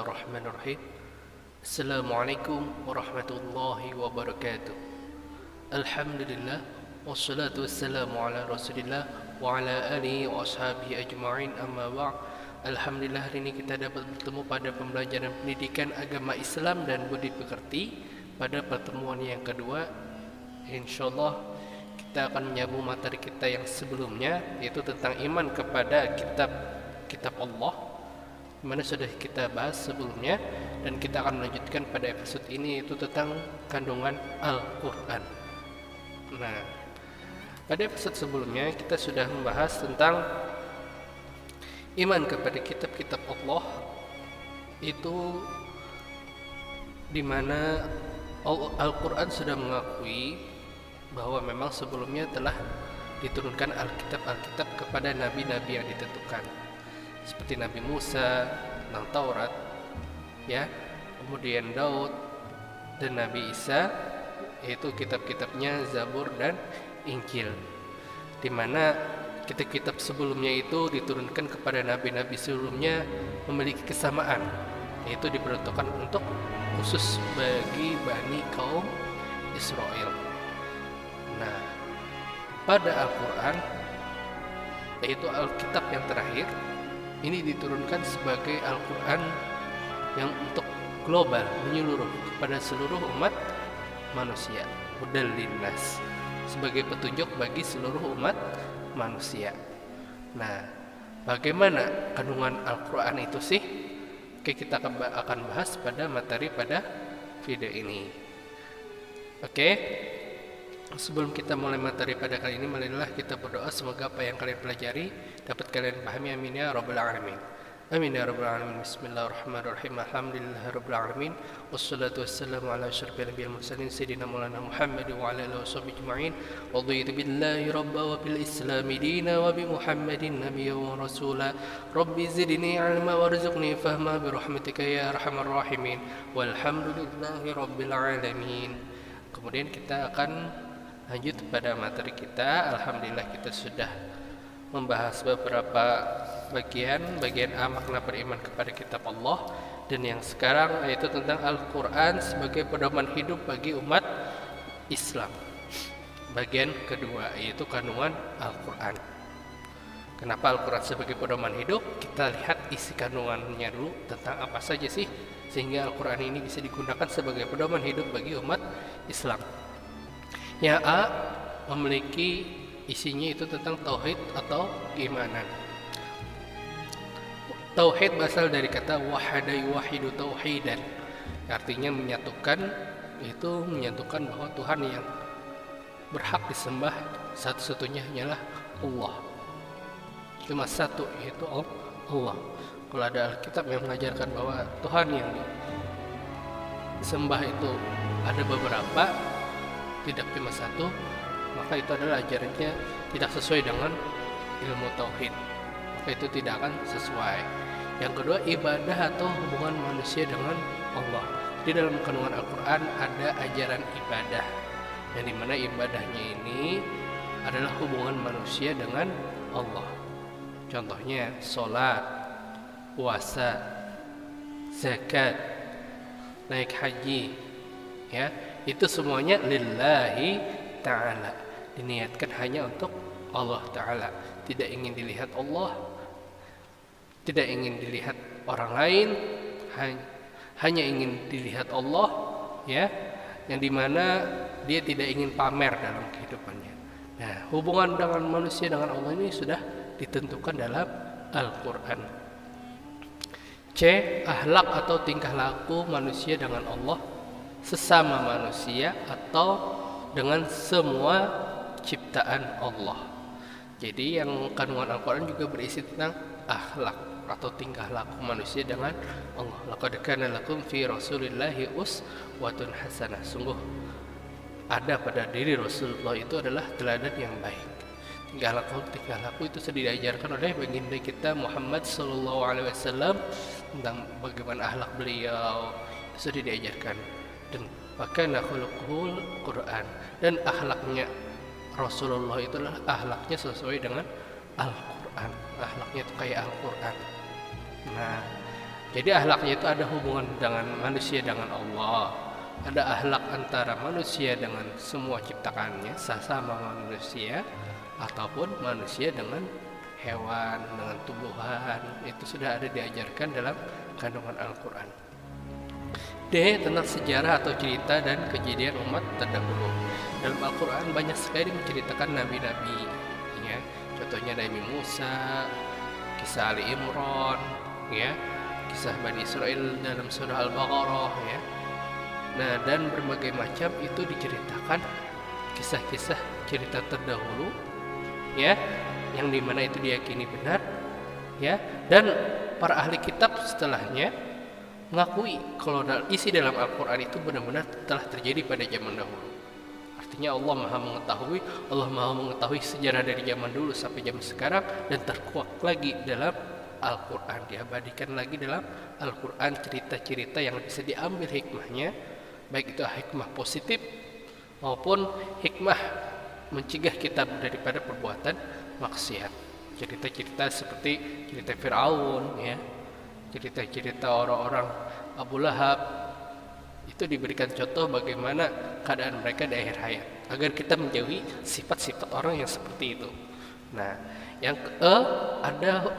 Bismillahirrahmanirrahim. Assalamualaikum warahmatullahi wabarakatuh. Alhamdulillah wassalatu wassalamu ala Rasulillah wa ala alihi wa ashabihi ajma'in, amma ba'd. Alhamdulillah, hari ini kita dapat bertemu pada pembelajaran pendidikan agama Islam dan budi pekerti. Pada pertemuan yang kedua, insyaallah kita akan menyambung materi kita yang sebelumnya, yaitu tentang iman kepada kitab Allah, mana sudah kita bahas sebelumnya, dan kita akan melanjutkan pada episode ini, yaitu tentang kandungan Al-Quran. Nah, pada episode sebelumnya kita sudah membahas tentang iman kepada kitab-kitab Allah, itu dimana Al-Quran sudah mengakui bahwa memang sebelumnya telah diturunkan Alkitab kepada nabi-nabi yang ditentukan, seperti Nabi Musa tentang Taurat, ya, kemudian Daud dan Nabi Isa, yaitu kitab-kitabnya Zabur dan Injil, di mana kitab-kitab sebelumnya itu diturunkan kepada nabi-nabi sebelumnya memiliki kesamaan, yaitu diperuntukkan untuk khusus bagi Bani kaum Israel. Nah, pada Al-Quran, yaitu Alkitab yang terakhir, ini diturunkan sebagai Al-Quran yang untuk global, menyeluruh kepada seluruh umat manusia, hudal linnas, sebagai petunjuk bagi seluruh umat manusia. Nah, bagaimana kandungan Al-Quran itu sih? Oke, kita akan bahas pada materi pada video ini. Oke, sebelum kita mulai materi pada kali ini, marilah kita berdoa semoga apa yang kalian pelajari dapat kalian pahami. Amin ya rabbal alamin. Amin ya rabbal alamin. Bismillahirrahmanirrahim. Alhamdulillahirabbil alamin. Wassalatu wassalamu ala asyrafil anbiya'i wal mursalin sayyidina maulana Muhammad wa ala alihi washabbihi ajma'in. Raditu billahi rabba wa bil islami dina wa bi Muhammadin nabiyya wa rasula. Rabbi zidni ilma warzuqni fahma bi rahmatika ya arhamar rahimin. Walhamdulillahi rabbil alamin. Kemudian kita akan lanjut pada materi kita. Alhamdulillah, kita sudah membahas beberapa bagian A, makna beriman kepada kitab Allah, dan yang sekarang yaitu tentang Al-Quran sebagai pedoman hidup bagi umat Islam. Bagian kedua yaitu kandungan Al-Quran. Kenapa Al-Quran sebagai pedoman hidup? Kita lihat isi kandungannya dulu, tentang apa saja sih sehingga Al-Quran ini bisa digunakan sebagai pedoman hidup bagi umat Islam. Yang A, memiliki isinya itu tentang tauhid atau keimanan. Tauhid berasal dari kata wahada yuwahidu tauhidan, artinya menyatukan, yaitu menyatukan bahwa Tuhan yang berhak disembah satu-satunya hanyalah Allah, cuma satu, yaitu Allah. Kalau ada Alkitab yang mengajarkan bahwa Tuhan yang disembah itu ada beberapa, tidak cuma satu, maka itu adalah ajarannya tidak sesuai dengan ilmu tauhid, maka itu tidak akan sesuai. Yang kedua, ibadah atau hubungan manusia dengan Allah. Di dalam kandungan Al-Quran ada ajaran ibadah, yang dimana ibadahnya ini adalah hubungan manusia dengan Allah. Contohnya sholat, puasa, zakat, naik haji, ya, itu semuanya lillahi ta'ala, diniatkan hanya untuk Allah Ta'ala. Tidak ingin dilihat Allah, tidak ingin dilihat orang lain, hanya ingin dilihat Allah, ya, yang dimana dia tidak ingin pamer dalam kehidupannya. Nah, hubungan dengan manusia dengan Allah ini sudah ditentukan dalam Al-Quran. C, akhlak atau tingkah laku manusia dengan Allah, sesama manusia atau dengan semua ciptaan Allah. Jadi yang kandungan Al-Quran juga berisi tentang akhlak atau tingkah laku manusia dengan Allah. Laqad kana lakum fi Rasulillahi uswatun hasanah. Sungguh ada pada diri Rasulullah itu adalah teladan yang baik. Tingkah laku itu sudah diajarkan oleh baginda kita Muhammad sallallahu alaihi wasallam, tentang bagaimana akhlak beliau sudah diajarkan. Dan wakana khuluquhul Quran, dan akhlaknya Rasulullah itu adalah akhlaknya sesuai dengan Al-Quran, akhlaknya itu kayak Al-Quran. Nah, Jadi akhlaknya itu ada hubungan dengan manusia dengan Allah, ada akhlak antara manusia dengan semua ciptakannya, sesama manusia, ataupun manusia dengan hewan, dengan tumbuhan. Itu sudah ada diajarkan dalam kandungan Al-Quran. D. Tentang sejarah atau cerita dan kejadian umat terdahulu. Dalam Al-Quran banyak sekali menceritakan nabi-nabi, ya. Contohnya Nabi Musa, kisah Ali Imran, ya, kisah Bani Israel dalam surah Al-Baqarah, ya. Nah, dan berbagai macam itu diceritakan kisah-kisah cerita terdahulu, ya, yang dimana itu diyakini benar, ya, dan para ahli kitab setelahnya mengakui kalau isi dalam Al-Quran itu benar-benar telah terjadi pada zaman dahulu. Artinya Allah maha mengetahui sejarah dari zaman dulu sampai zaman sekarang, dan terkuak lagi dalam Al-Quran, diabadikan lagi dalam Al-Quran cerita-cerita yang bisa diambil hikmahnya, baik itu hikmah positif maupun hikmah mencegah kita daripada perbuatan maksiat. Cerita-cerita seperti cerita Fir'aun, ya, cerita-cerita orang-orang Abu Lahab, itu diberikan contoh bagaimana keadaan mereka di akhir hayat, agar kita menjauhi sifat-sifat orang yang seperti itu. Nah, yang ada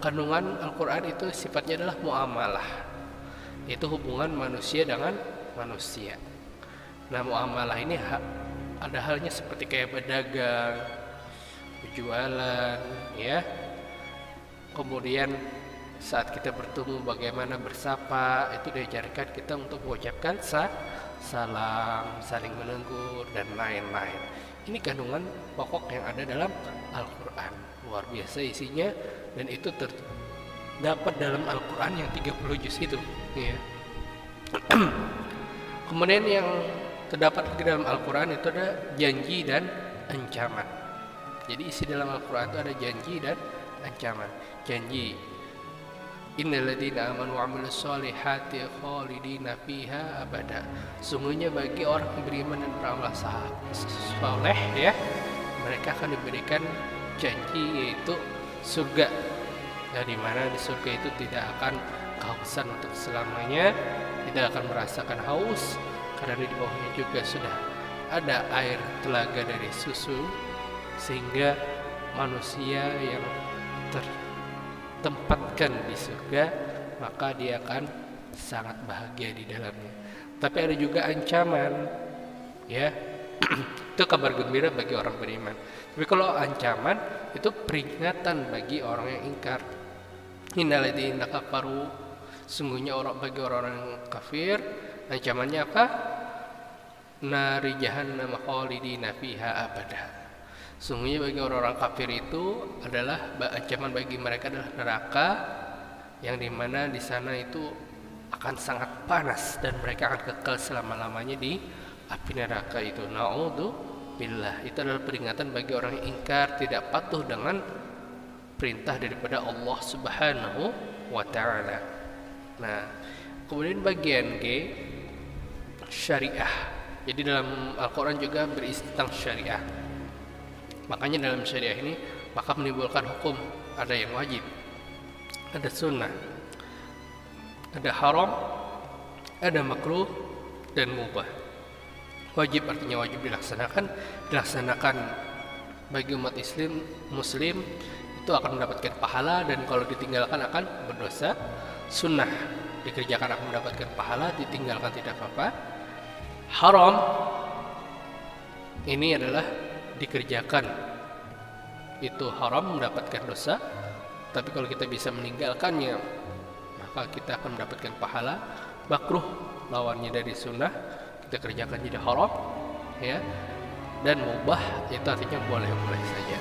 kandungan Al-Quran itu sifatnya adalah muamalah, yaitu hubungan manusia dengan manusia. Nah, muamalah ini ada halnya seperti kayak berdagang, berjualan, ya. Kemudian saat kita bertemu bagaimana bersapa, itu diajarkan kita untuk mengucapkan salam, saling menegur, dan lain-lain. Ini kandungan pokok yang ada dalam Al-Quran. Luar biasa isinya, dan itu terdapat dalam Al-Quran yang 30 juz itu, ya. Kemudian yang terdapat di dalam Al-Quran itu ada janji dan ancaman. Jadi isi dalam Al-Quran itu ada janji dan ancaman. Janji, innalladzina amanu wa 'amilus solihati khalidina fiha abada. Sungguhnya bagi orang yang beriman dan beramal saleh, ya, mereka akan diberikan janji, yaitu surga, di mana di surga itu tidak akan kehausan untuk selamanya, tidak akan merasakan haus, karena di bawahnya juga sudah ada air telaga dari susu, sehingga manusia yang tempatkan di surga, maka dia akan sangat bahagia di dalamnya. Tapi ada juga ancaman, ya. Itu kabar gembira bagi orang beriman. Tapi kalau ancaman itu peringatan bagi orang yang ingkar. Innalladzina kafaru, sungguhnya bagi orang yang kafir, ancamannya apa? Nari jahannam khalidina fiha abada. Sungguhnya bagi orang-orang kafir itu adalah ancaman bagi mereka adalah neraka, yang dimana di sana itu akan sangat panas dan mereka akan kekal selama-lamanya di api neraka itu. Na'udzubillah. Itu adalah peringatan bagi orang yang ingkar, tidak patuh dengan perintah daripada Allah Subhanahu wa Ta'ala. Nah, kemudian bagian G, syariah. Jadi dalam Al-Quran juga berisi tentang syariah. Makanya dalam syariah ini maka menimbulkan hukum, ada yang wajib, ada sunnah, ada haram, ada makruh, dan mubah. Wajib artinya wajib dilaksanakan bagi umat muslim itu akan mendapatkan pahala, dan kalau ditinggalkan akan berdosa. Sunnah dikerjakan akan mendapatkan pahala, ditinggalkan tidak apa-apa. Haram ini adalah dikerjakan itu haram, mendapatkan dosa, tapi kalau kita bisa meninggalkannya maka kita akan mendapatkan pahala. Makruh lawannya dari sunnah, kita kerjakan jadi haram, ya. Dan mubah itu artinya boleh-boleh saja,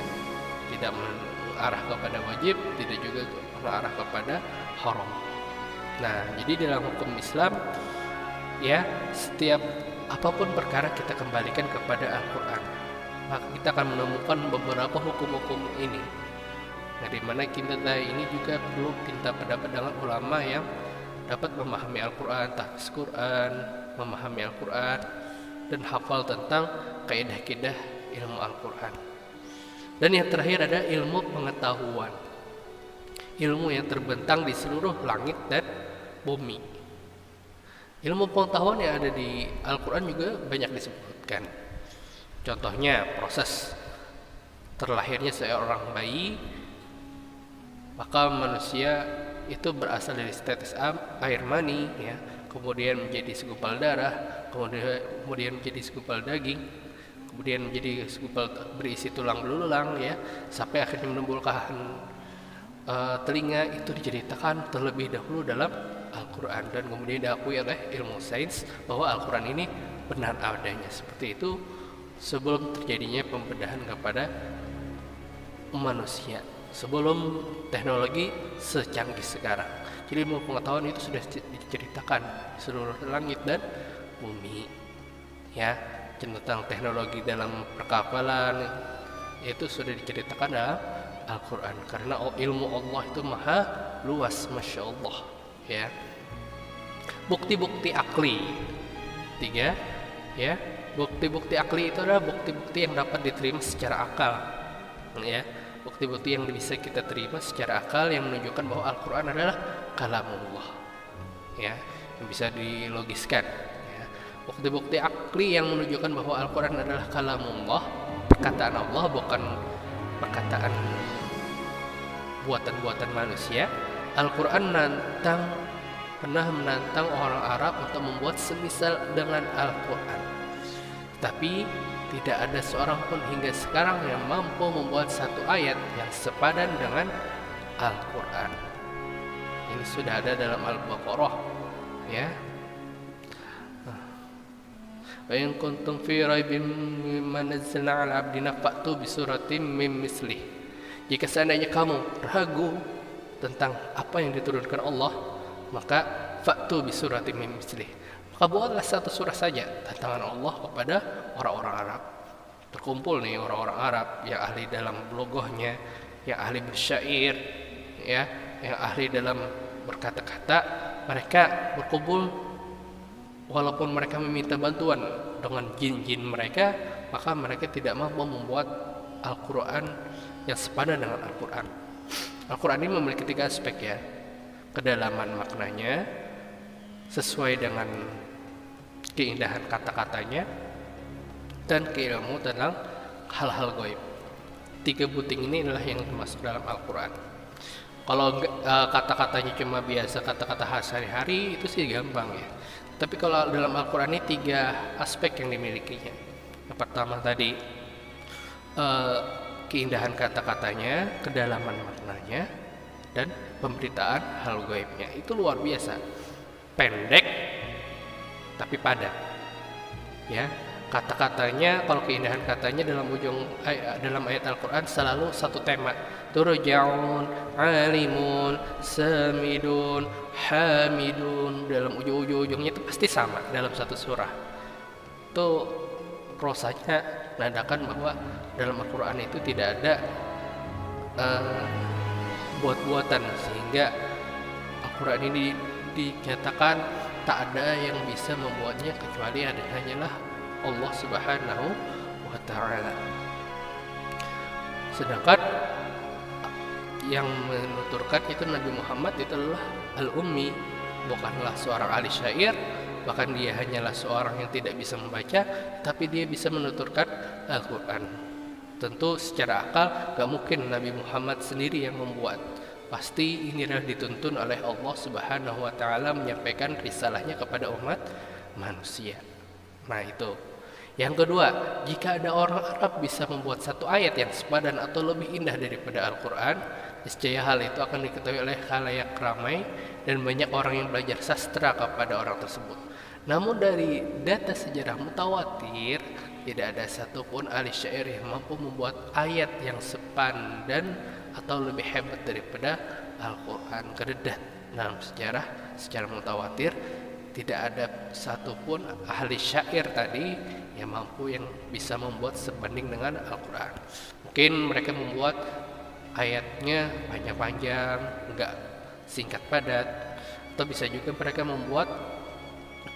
tidak mengarah kepada wajib, tidak juga mengarah kepada haram. Nah, jadi dalam hukum Islam, ya, setiap apapun perkara kita kembalikan kepada Al-Quran, maka kita akan menemukan beberapa hukum-hukum ini. Dari mana kita ini juga perlu minta pendapat dengan ulama yang dapat memahami Al-Quran, tahfiz Quran, memahami Al-Quran, dan hafal tentang kaidah-kaidah ilmu Al-Quran. Dan yang terakhir ada ilmu pengetahuan, ilmu yang terbentang di seluruh langit dan bumi. Ilmu pengetahuan yang ada di Al-Quran juga banyak disebutkan. Contohnya proses terlahirnya seorang bayi, maka manusia itu berasal dari tetes air mani, ya, kemudian menjadi segumpal darah, kemudian menjadi segumpal daging, kemudian menjadi segumpal berisi tulang belulang, ya, sampai akhirnya menimbulkan telinga. Itu diceritakan terlebih dahulu dalam Al-Quran, dan kemudian diakui oleh ilmu sains bahwa Al-Quran ini benar adanya seperti itu sebelum terjadinya pembedahan kepada manusia, sebelum teknologi secanggih sekarang. Jadi ilmu pengetahuan itu sudah diceritakan di seluruh langit dan bumi, ya. Tentang teknologi dalam perkapalan itu sudah diceritakan dalam Al-Quran, karena ilmu Allah itu maha luas, masya Allah, ya. Bukti-bukti akli 3, ya. Bukti-bukti akli itu adalah bukti-bukti yang dapat diterima secara akal, ya. Bukti-bukti yang bisa kita terima secara akal yang menunjukkan bahwa Al-Quran adalah kalamullah, ya, yang bisa dilogiskan, ya. Bukti-bukti akli yang menunjukkan bahwa Al-Quran adalah kalamullah, perkataan Allah, bukan perkataan buatan-buatan manusia. Al-Quran pernah menantang orang Arab untuk membuat semisal dengan Al-Quran, tapi tidak ada seorang pun hingga sekarang yang mampu membuat satu ayat yang sepadan dengan Al-Quran. Ini sudah ada dalam Al-Baqarah, ya. Wa in kuntum fi raibin mimma nazzalna 'ala 'abdina fa'tu bi suratin min mislih. Jika seandainya kamu ragu tentang apa yang diturunkan Allah, maka fa'tu bi suratin min mislih, maka buatlah satu surah saja tantangan Allah kepada orang-orang Arab. Terkumpul nih orang-orang Arab yang ahli dalam logohnya, yang ahli bersyair, ya, yang ahli dalam berkata-kata. Mereka berkumpul, walaupun mereka meminta bantuan dengan jin-jin mereka, maka mereka tidak mampu membuat Al-Quran yang sepadan dengan Al-Quran. Al-Quran ini memiliki 3 aspek, ya. Kedalaman maknanya sesuai dengan keindahan kata-katanya, dan keilmu tentang hal-hal gaib. 3 buting ini adalah yang termasuk dalam Al-Quran. Kalau kata-katanya cuma biasa kata-kata sehari-hari, itu sih gampang, ya. Tapi kalau dalam Al-Quran ini 3 aspek yang dimilikinya. Yang pertama tadi keindahan kata-katanya, kedalaman maknanya, dan pemberitaan hal gaibnya. Itu luar biasa. Pendek tapi padat, ya. Kata-katanya, kalau keindahan katanya dalam ayat Al-Quran selalu satu tema. Turja'un, alimun, samidun, hamidun. Dalam ujung-ujungnya itu pasti sama dalam satu surah. Itu prosanya menandakan bahwa dalam Al-Quran itu tidak ada buat-buatan, sehingga Al-Quran ini dinyatakan tak ada yang bisa membuatnya kecuali hanyalah Allah Subhanahu wa Ta'ala. Sedangkan yang menuturkan itu Nabi Muhammad itu adalah Al-Ummi, bukanlah seorang ahli syair, bahkan dia hanyalah seorang yang tidak bisa membaca, tapi dia bisa menuturkan Al-Quran. Tentu secara akal gak mungkin Nabi Muhammad sendiri yang membuat. Pasti ini adalah dituntun oleh Allah Subhanahu wa Ta'ala menyampaikan risalahnya kepada umat manusia. Nah, itu. Yang kedua, jika ada orang Arab bisa membuat satu ayat yang sepadan atau lebih indah daripada Al-Quran, niscaya hal itu akan diketahui oleh khalayak ramai dan banyak orang yang belajar sastra kepada orang tersebut. Namun dari data sejarah mutawatir, tidak ada satupun ahli syair yang mampu membuat ayat yang sepadan atau lebih hebat daripada Al-Quran. Kededah dalam sejarah secara mutawatir, tidak ada satupun ahli syair tadi yang mampu, yang bisa membuat sebanding dengan Al-Quran. Mungkin mereka membuat ayatnya panjang-panjang, enggak singkat padat, atau bisa juga mereka membuat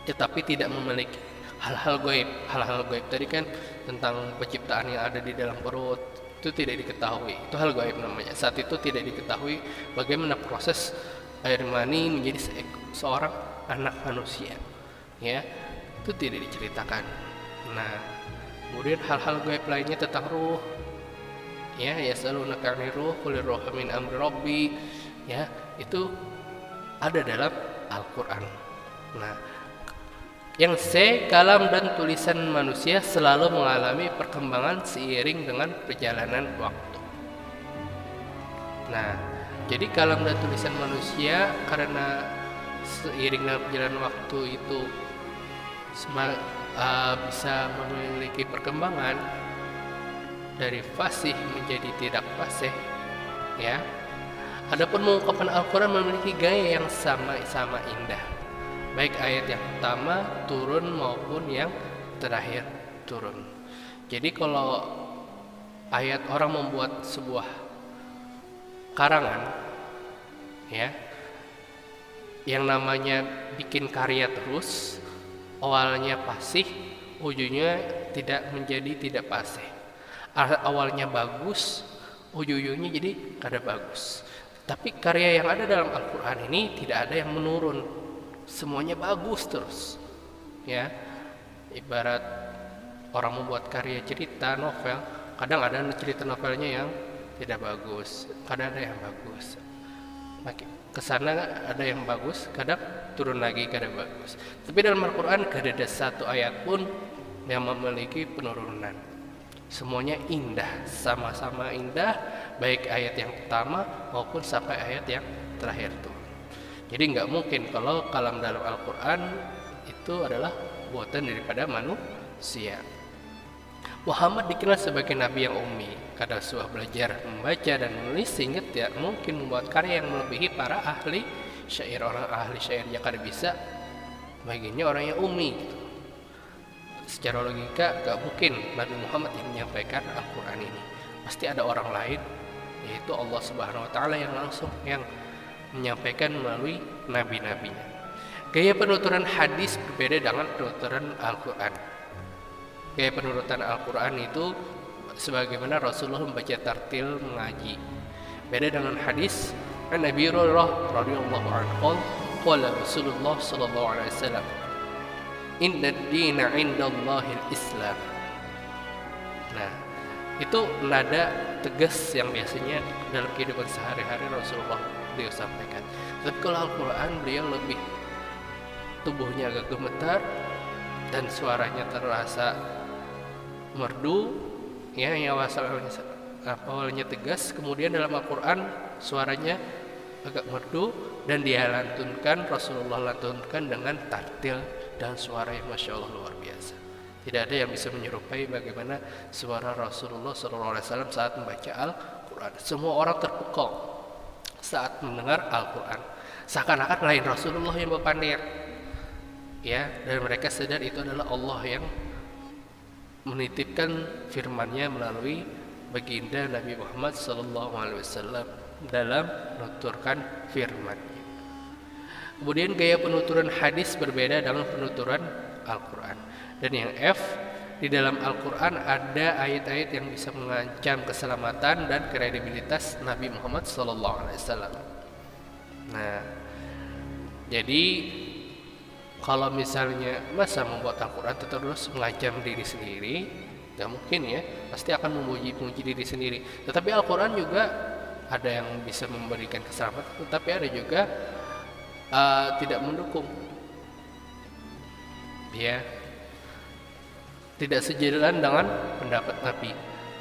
tetapi tidak memiliki hal-hal gaib. Hal-hal gaib tadi kan tentang penciptaan yang ada di dalam perut, itu tidak diketahui. Itu hal gaib namanya. Saat itu tidak diketahui bagaimana proses air mani menjadi seorang anak manusia, ya, itu tidak diceritakan. Nah, kemudian hal-hal gaib lainnya tentang ruh, ya, yasalunaka 'anir ruh qul ruhu min amri rabbi, ya, itu ada dalam Al-Qur'an. Nah, yang kalam dan tulisan manusia selalu mengalami perkembangan seiring dengan perjalanan waktu. Nah, jadi kalam dan tulisan manusia karena seiring dengan perjalanan waktu itu bisa memiliki perkembangan dari fasih menjadi tidak fasih, ya. Adapun mengungkapkan Al-Quran memiliki gaya yang sama-sama indah, baik ayat yang pertama turun maupun yang terakhir turun. Jadi kalau ayat orang membuat sebuah karangan, ya, yang namanya bikin karya terus, awalnya fasih, ujungnya tidak menjadi tidak fasih. Awalnya bagus, ujung-ujungnya jadi kada bagus. Tapi karya yang ada dalam Al-Quran ini tidak ada yang menurun, semuanya bagus terus, ya. Ibarat orang membuat karya cerita novel, kadang ada cerita novelnya yang tidak bagus, kadang ada yang bagus, kesana ada yang bagus, kadang turun lagi kadang bagus. Tapi dalam Al-Quran tidak ada satu ayat pun yang memiliki penurunan, semuanya indah, sama-sama indah, baik ayat yang pertama maupun sampai ayat yang terakhir tuh. Jadi nggak mungkin kalau kalam dalam Al-Quran itu adalah buatan daripada manusia. Muhammad dikenal sebagai nabi yang ummi, kadang suah belajar membaca dan menulis, sehingga tidak mungkin membuat karya yang melebihi para ahli syair. Orang ahli syair yang kada bisa, bagiannya orang yang ummi gitu. Secara logika gak mungkin Nabi Muhammad yang menyampaikan Al-Quran ini, pasti ada orang lain, yaitu Allah Subhanahu wa Ta'ala yang langsung yang menyampaikan melalui nabi-nabinya. Gaya penuturan hadis berbeda dengan penuturan Al-Quran. Gaya penuturan Al-Quran itu sebagaimana Rasulullah membaca tartil mengaji. Beda dengan hadis. An Abi Hurairah radhiyallahu anhu qala Rasulullah sallallahu alaihi wasallam, inna ad-dina 'indallahil Islam. Nah, itu nada tegas yang biasanya dalam kehidupan sehari-hari Rasulullah beliau sampaikan. Tapi kalau Al-Quran beliau lebih tubuhnya agak gemetar dan suaranya terasa merdu, ya, yang awalnya tegas, kemudian dalam Al-Quran suaranya agak merdu dan dia lantunkan, Rasulullah lantunkan dengan tartil dan suara yang Masya Allah luar biasa. Tidak ada yang bisa menyerupai bagaimana suara Rasulullah SAW saat membaca Al-Quran. Semua orang terpukau saat mendengar Al-Quran, seakan-akan lain Rasulullah yang berpandir, ya, dan mereka sadar itu adalah Allah yang menitipkan firman-Nya melalui baginda Nabi Muhammad SAW dalam menuturkan firman-Nya. Kemudian gaya penuturan hadis berbeda dengan penuturan Al-Quran. Dan yang F, di dalam Al-Quran ada ayat-ayat yang bisa mengancam keselamatan dan kredibilitas Nabi Muhammad SAW. Nah, jadi kalau misalnya masa membuat Al-Quran terus mengancam diri sendiri, gak mungkin, ya, pasti akan memuji diri sendiri. Tetapi Al-Quran juga ada yang bisa memberikan keselamatan, tetapi ada juga tidak mendukung, ya, tidak sejalan dengan pendapat Nabi,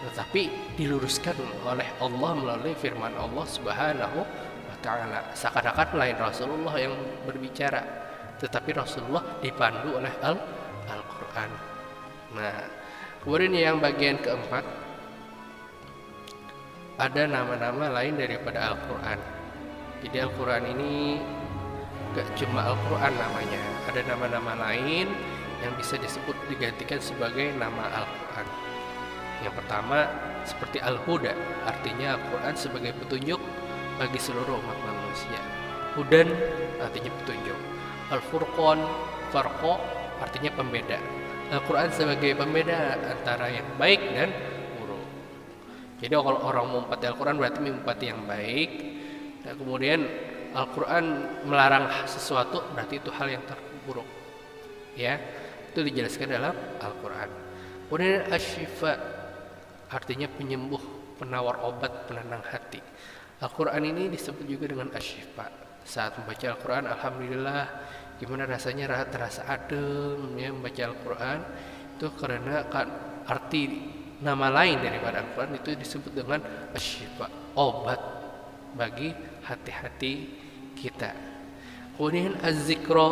tetapi diluruskan oleh Allah melalui firman Allah Subhanahu wa Ta'ala. Seakan-akan lain Rasulullah yang berbicara, tetapi Rasulullah dipandu oleh Al-Quran. Nah, kemudian yang bagian keempat, ada nama-nama lain daripada Al-Quran. Jadi Al-Quran ini gak cuma Al-Quran namanya, ada nama-nama lain yang bisa disebut digantikan sebagai nama Al-Quran. Yang pertama seperti Al-Huda, artinya Al-Quran sebagai petunjuk bagi seluruh umat manusia. Hudan artinya petunjuk. Al-Furqan, Farqa artinya pembeda. Al-Quran sebagai pembeda antara yang baik dan buruk. Jadi kalau orang mengumpati Al-Quran berarti mengumpati yang baik. Dan kemudian Al-Quran melarang sesuatu berarti itu hal yang terburuk, ya. Itu dijelaskan dalam Al-Quran. Kemudian asyifa artinya penyembuh, penawar obat, penenang hati. Al-Quran ini disebut juga dengan asyifa. Saat membaca Al-Quran, alhamdulillah, gimana rasanya, terasa adem ya membaca Al-Quran. Itu karena arti nama lain daripada Al-Quran itu disebut dengan asyifa, obat bagi hati-hati kita. Kemudian az-zikra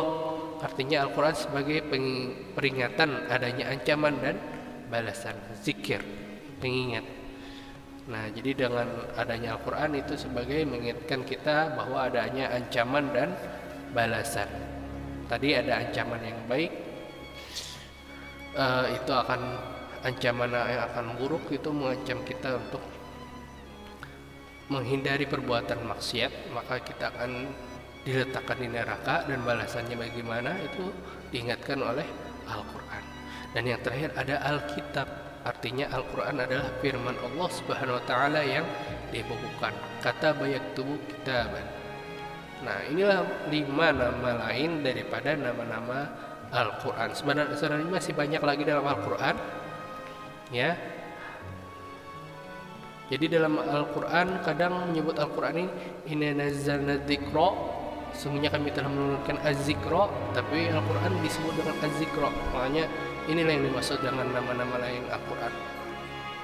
artinya Al-Quran sebagai peringatan adanya ancaman dan balasan. Zikir, pengingat. Nah, jadi dengan adanya Al-Quran itu sebagai mengingatkan kita bahwa adanya ancaman dan balasan. Tadi ada ancaman yang baik, itu akan ancaman yang akan buruk, itu mengancam kita untuk menghindari perbuatan maksiat, maka kita akan diletakkan di neraka, dan balasannya bagaimana itu diingatkan oleh Al-Quran. Dan yang terakhir ada Alkitab, artinya Al-Quran adalah firman Allah Subhanahu wa taala yang dibukukan. Kata yaktubu kitaban. Nah, inilah 5 nama lain daripada nama-nama Al-Quran. Sebenarnya masih banyak lagi dalam Al-Quran, ya. Jadi dalam Al-Quran kadang menyebut Al-Quran ini inna nazzalna dzikra, sungguhnya kami telah menurunkan az-zikra, tapi Al-Quran disebut dengan az-zikra. Makanya inilah yang dimaksud dengan nama-nama lain Al-Quran.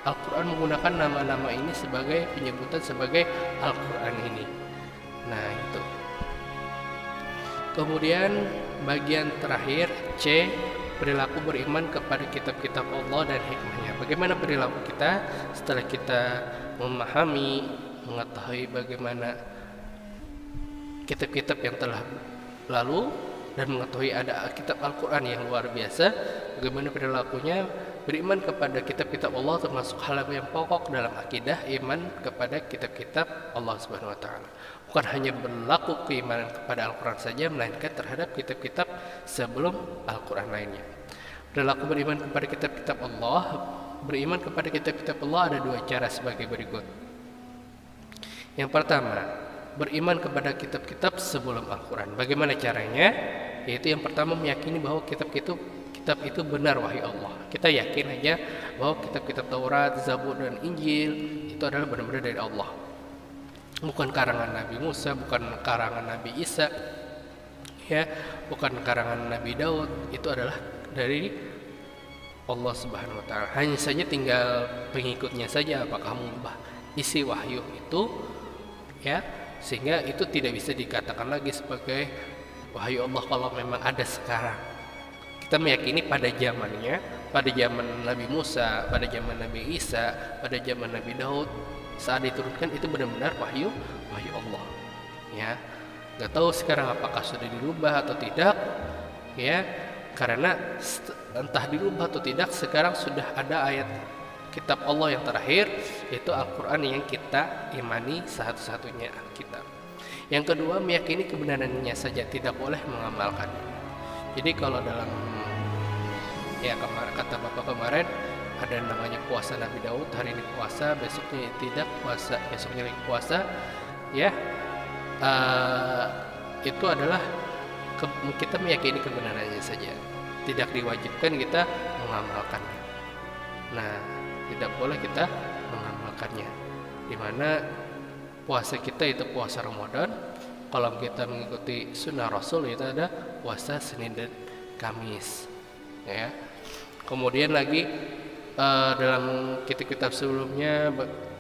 Al-Quran menggunakan nama-nama ini sebagai penyebutan sebagai Al-Quran ini. Nah, itu. Kemudian bagian terakhir C, perilaku beriman kepada kitab-kitab Allah dan hikmahnya. Bagaimana perilaku kita setelah kita memahami, mengetahui bagaimana kitab-kitab yang telah lalu dan mengetahui ada kitab Al-Quran yang luar biasa. Bagaimana perilakunya? Beriman kepada kitab-kitab Allah termasuk hal yang pokok dalam akidah iman kepada kitab-kitab Allah Subhanahu wa taala. Bukan hanya berlaku keimanan kepada Al-Quran saja, melainkan terhadap kitab-kitab sebelum Al-Quran lainnya. Perilaku beriman kepada kitab-kitab Allah. Beriman kepada kitab-kitab Allah ada 2 cara sebagai berikut. Yang pertama, beriman kepada kitab-kitab sebelum Al-Quran. Bagaimana caranya? Yaitu yang pertama meyakini bahwa kitab itu benar wahyu Allah. Kita yakin aja bahwa kitab-kitab Taurat, Zabur dan Injil itu adalah benar-benar dari Allah. Bukan karangan Nabi Musa, bukan karangan Nabi Isa, ya, bukan karangan Nabi Daud. Itu adalah dari Allah Subhanahu wa taala. Hanya saja tinggal pengikutnya saja apakah mengubah isi wahyu itu, ya, sehingga itu tidak bisa dikatakan lagi sebagai wahyu Allah kalau memang ada sekarang. Kita meyakini pada zamannya, pada zaman Nabi Musa, pada zaman Nabi Isa, pada zaman Nabi Daud, saat diturunkan itu benar-benar wahyu Allah, ya. Gak tahu sekarang apakah sudah dirubah atau tidak, ya, karena entah dirubah atau tidak, sekarang sudah ada ayat kitab Allah yang terakhir, yaitu Al-Quran yang kita imani satu-satunya kitab. Yang kedua, meyakini kebenarannya saja, tidak boleh mengamalkannya. Jadi kalau dalam, ya, kata Bapak kemarin, ada namanya puasa Nabi Daud, hari ini puasa, besoknya tidak puasa, besoknya lagi puasa, ya. Itu adalah kita meyakini kebenarannya saja, tidak diwajibkan kita mengamalkannya. Nah, tidak boleh kita mengamalkannya. Dimana puasa kita itu puasa Ramadan, kalau kita mengikuti sunnah Rasul itu ada puasa Senin dan Kamis, ya. Kemudian lagi dalam kitab-kitab sebelumnya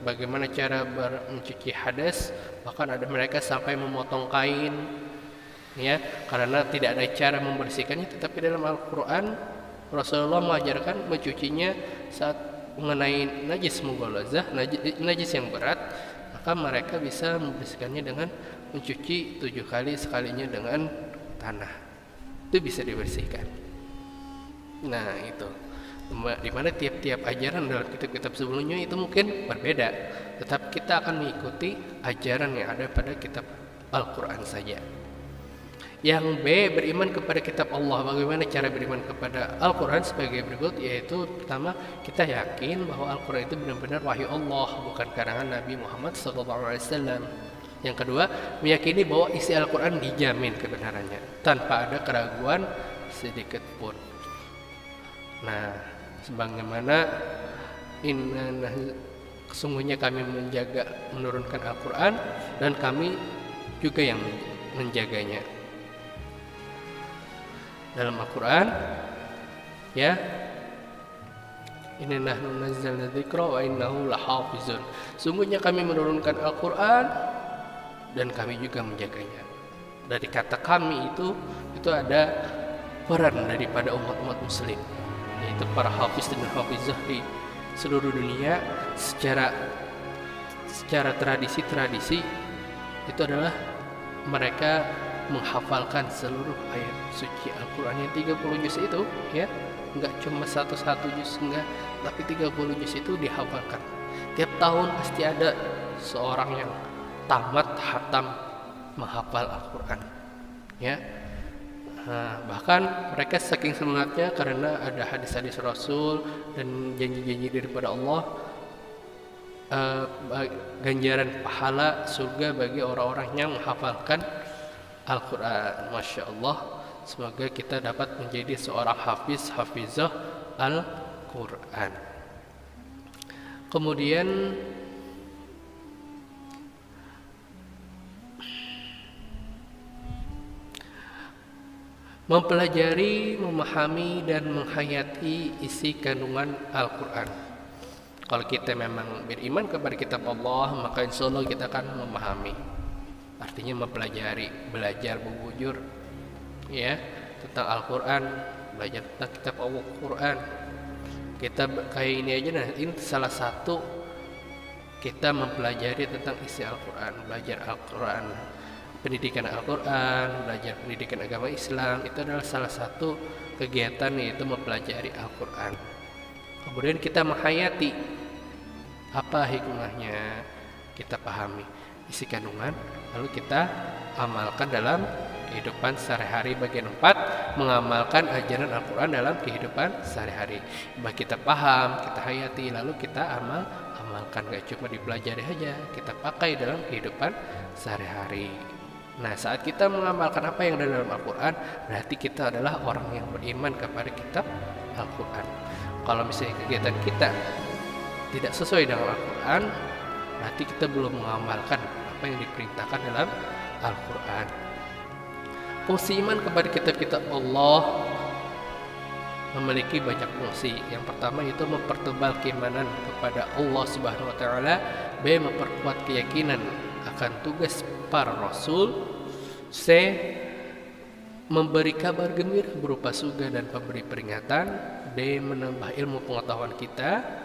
bagaimana cara mencuci hadas, bahkan ada mereka sampai memotong kain, ya, karena tidak ada cara membersihkannya. Tetapi dalam Al-Quran Rasulullah mengajarkan mencucinya saat mengenai najis mughalazah, najis yang berat, maka mereka bisa membersihkannya dengan mencuci 7 kali, sekalinya dengan tanah. Itu bisa dibersihkan. Nah, itu dimana tiap-tiap ajaran dalam kitab-kitab sebelumnya itu mungkin berbeda, tetapi kita akan mengikuti ajaran yang ada pada kitab Al-Quran saja. Yang B, beriman kepada kitab Allah. Bagaimana cara beriman kepada Al-Quran? Sebagai berikut, yaitu pertama, kita yakin bahwa Al-Quran itu benar-benar wahyu Allah, bukan karangan Nabi Muhammad SAW. Yang kedua, meyakini bahwa isi Al-Quran dijamin kebenarannya tanpa ada keraguan sedikit pun. Nah, sebagaimana sesungguhnya kami menurunkan Al-Quran dan kami juga yang menjaganya. Dalam Al-Quran, ya, inna nahnu nazzalna dzikra wa innahu lahafizun. Sungguhnya kami menurunkan Al-Quran dan kami juga menjaganya. Dari kata kami itu ada peran daripada umat-umat muslim, yaitu para hafiz dan hafizah di seluruh dunia. Secara tradisi itu adalah mereka menghafalkan seluruh ayat suci Al-Quran yang 30 juz itu, ya, enggak cuma satu juz, enggak, tapi 30 juz itu dihafalkan. Tiap tahun pasti ada seorang yang tamat hatam menghafal Al-Quran, ya. Bahkan mereka saking semangatnya karena ada hadis-hadis Rasul dan janji-janji daripada Allah, ganjaran pahala surga bagi orang-orang yang menghafalkan Al-Quran. Masya Allah, semoga kita dapat menjadi seorang hafizah Al-Quran. Kemudian mempelajari, memahami, dan menghayati isi kandungan Al-Quran. Kalau kita memang beriman kepada kitab Allah, maka insya Allah kita akan memahami. Artinya mempelajari, belajar bujur, ya, tentang Al-Quran, belajar tentang kitab Al-Quran. Kita kayak ini aja, nah ini salah satu kita mempelajari tentang isi Al-Quran, belajar Al-Quran. Pendidikan Al-Quran, belajar pendidikan agama Islam, itu adalah salah satu kegiatan, yaitu mempelajari Al-Quran. Kemudian kita menghayati, apa hikmahnya, kita pahami isi kandungan, lalu kita amalkan dalam kehidupan sehari-hari. Bagian 4, mengamalkan ajaran Al-Quran dalam kehidupan sehari-hari. Kita paham, kita hayati, lalu kita amalkan, gak cuma dipelajari aja, kita pakai dalam kehidupan sehari-hari. Nah, saat kita mengamalkan apa yang ada dalam Al-Quran, berarti kita adalah orang yang beriman kepada kitab Al-Quran. Kalau misalnya kegiatan kita tidak sesuai dengan Al-Quran, berarti kita belum mengamalkan apa yang diperintahkan dalam Al-Quran. Fungsi iman kepada kitab-kitab Allah memiliki banyak fungsi. Yang pertama itu mempertebal keimanan kepada Allah Subhanahu wa taala, B, memperkuat keyakinan akan tugas para rasul, C, memberi kabar gembira berupa surga dan pemberi peringatan, D, menambah ilmu pengetahuan kita,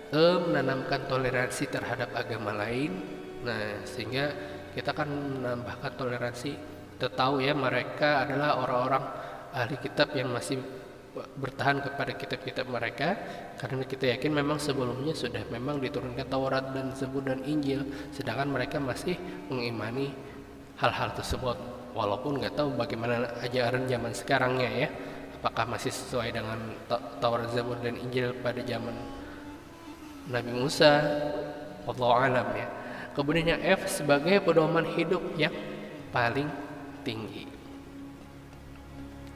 E, menanamkan toleransi terhadap agama lain. Nah, sehingga kita akan menambahkan toleransi. Kita tahu ya, mereka adalah orang-orang ahli kitab yang masih bertahan kepada kitab-kitab mereka, karena kita yakin memang sebelumnya sudah memang diturunkan Taurat dan Zabur dan Injil, sedangkan mereka masih mengimani hal-hal tersebut, walaupun nggak tahu bagaimana ajaran zaman sekarangnya ya, apakah masih sesuai dengan Taurat, Zabur dan Injil pada zaman Nabi Musa, wallahu alam ya. Kemudian yang F, sebagai pedoman hidup yang paling tinggi.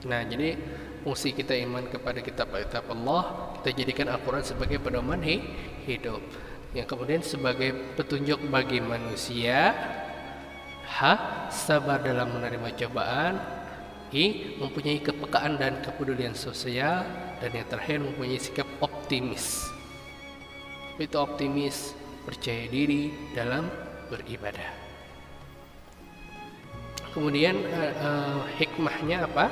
Nah, jadi fungsi kita iman kepada kitab-kitab Allah, kita jadikan Al-Quran sebagai pedoman hidup. Yang kemudian sebagai petunjuk bagi manusia. H, sabar dalam menerima cobaan. I, mempunyai kepekaan dan kepedulian sosial. Dan yang terakhir, mempunyai sikap optimis. Itu optimis, percaya diri dalam beribadah. Kemudian hikmahnya apa?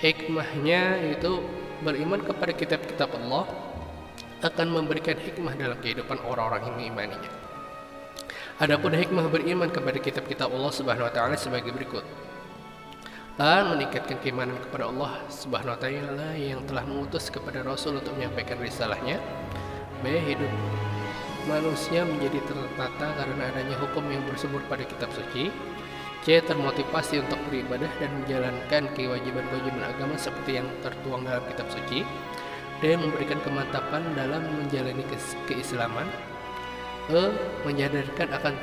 Hikmahnya itu beriman kepada kitab-kitab Allah akan memberikan hikmah dalam kehidupan orang-orang yang mengimaninya. Adapun hikmah beriman kepada kitab-kitab Allah Subhanahu wa taala sebagai berikut. A, meningkatkan keimanan kepada Allah Subhanahu wa taala yang telah mengutus kepada Rasul untuk menyampaikan risalahnya. B, hidup manusia menjadi tertata karena adanya hukum yang bersumber pada kitab suci. C, termotivasi untuk beribadah dan menjalankan kewajiban-kewajiban agama seperti yang tertuang dalam kitab suci. D, memberikan kemantapan dalam menjalani keislaman. E, menyadarkan akan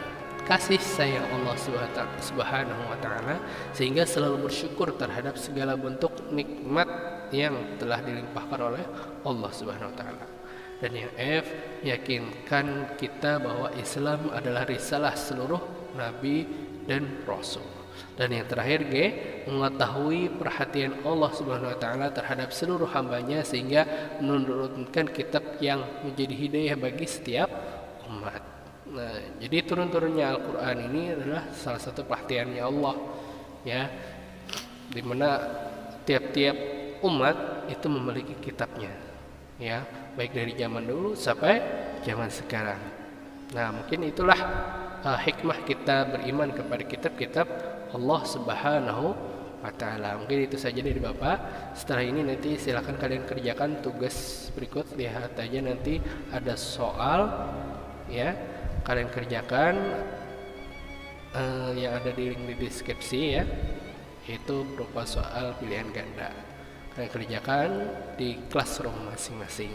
kasih sayang Allah Subhanahu wa Ta'ala, sehingga selalu bersyukur terhadap segala bentuk nikmat yang telah dilimpahkan oleh Allah Subhanahu wa Ta'ala. Dan yang F, yakinkan kita bahwa Islam adalah risalah seluruh nabi dan rasul. Dan yang terakhir G, mengetahui perhatian Allah Subhanahu wa Ta'ala terhadap seluruh hambanya, sehingga menurunkan kitab yang menjadi hidayah bagi setiap umat. Nah, jadi turun-turunnya Al-Quran ini adalah salah satu perhatiannya Allah, ya, dimana tiap-tiap umat itu memiliki kitabnya, ya, baik dari zaman dulu sampai zaman sekarang. Nah, mungkin itulah hikmah kita beriman kepada kitab-kitab Allah Subhanahu wa Ta'ala. Mungkin itu saja dari Bapak. Setelah ini nanti silakan kalian kerjakan tugas berikut. Lihat aja nanti ada soal, ya, kalian kerjakan yang ada di link di deskripsi, ya, yaitu berupa soal pilihan ganda. Kalian kerjakan di classroom masing-masing.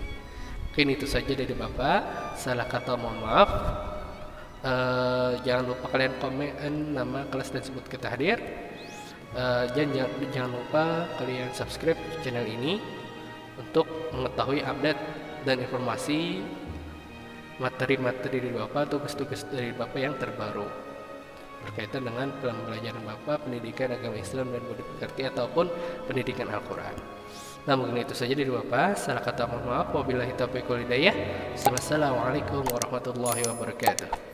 Mungkin itu saja dari Bapak. Salah kata mohon maaf. Jangan lupa kalian komen nama kelas dan sebut kita hadir. Jangan lupa kalian subscribe channel ini untuk mengetahui update dan informasi materi-materi dari Bapak, tugas-tugas dari Bapak yang terbaru berkaitan dengan pembelajaran Bapak, pendidikan agama Islam dan budi pekerti ataupun pendidikan Al-Quran. Nah, mungkin itu saja dari Bapak. Salah kata mohon maaf. Wabillahi taufiq wal hidayah. Wassalamualaikum warahmatullahi wabarakatuh.